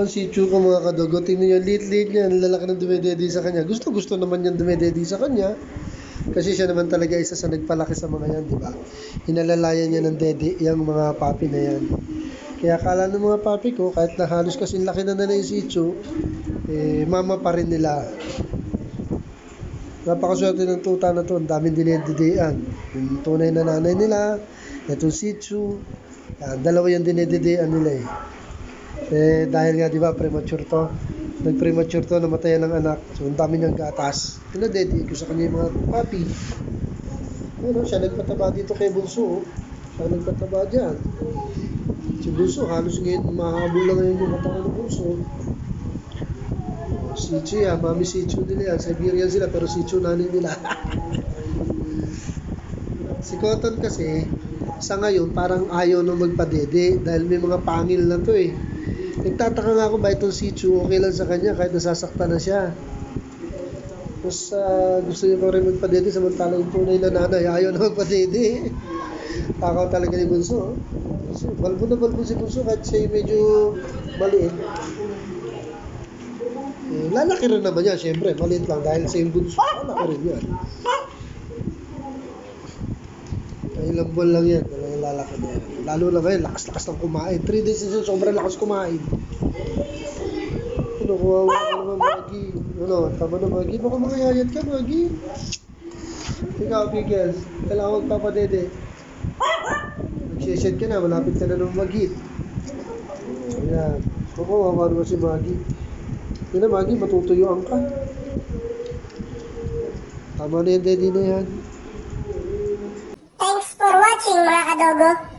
ang Shih Tzu ko mga kadogo. Tingnan nyo, lit-lit niya. Ang lalaki ng dumedede sa kanya. Gusto naman niyang dumedede sa kanya. Kasi siya naman talaga isa sa nagpalaki sa mga yan, di ba? Hinalalayan niya ng dede yung mga papi na yan. Kaya akala ng mga papi ko, kahit na halos kasing laki na nila yung Shih Tzu, mama pa rin nila. Napakaswerte ng tuta na to. Ang daming dinededean. Yung tunay na nanay nila, itong Shih Tzu, dalawa yung dinededean nila eh. Dahil nga, di ba, premature to. Nag-premature to, namatayan ng anak. So, ang dami niyang gatas. Pinadedicate ko sa kanya yung mga papi. Ano, siya nagpataba dito kay Bunso. Siya nagpataba dyan. Si Bunso, halos ngayon, mahabol na ngayon yung katawan ng Bunso. Shih Tzu yan, mami Shih Tzu nila yan. Siberian sila, pero Shih Tzu nanin nila. Si Cotton kasi, sa ngayon, parang ayaw na magpadede. Dahil may mga pangil na to eh. Nagtataka nga ako ba itong Shih Tzu okay lang sa kanya kahit nasasaktan na siya. Tapos gusto niya pa rin magpadede samantala yung tunay na nanay ayaw na magpadede. Takaw talaga ni Bunso. Kasi balbo na balbo si Bunso kahit siya medyo maliit. Lalaki rin naman yan syempre, maliit lang dahil sa yung Bunso. Lalaki rin yan. Ilang buwan lang yan, talagang lalaki na yan. Lalo na ngayon, lakas-lakas ng kumain. 3 days na sobrang lakas kumain. Ano, kuwawa ka naman, Maggie. Ano, tama na, Maggie. Baka makayayat ka, Maggie. Ikaw, Pickles. Kailangan magpapadede. Nagsished ka na, malapit ka na ng mag-hit. Ayan. Kuwawa naman si Maggie. Hindi na, Maggie, matutuyuan ka. Tama na yung daddy na yan. Thanks for watching mga kadogo.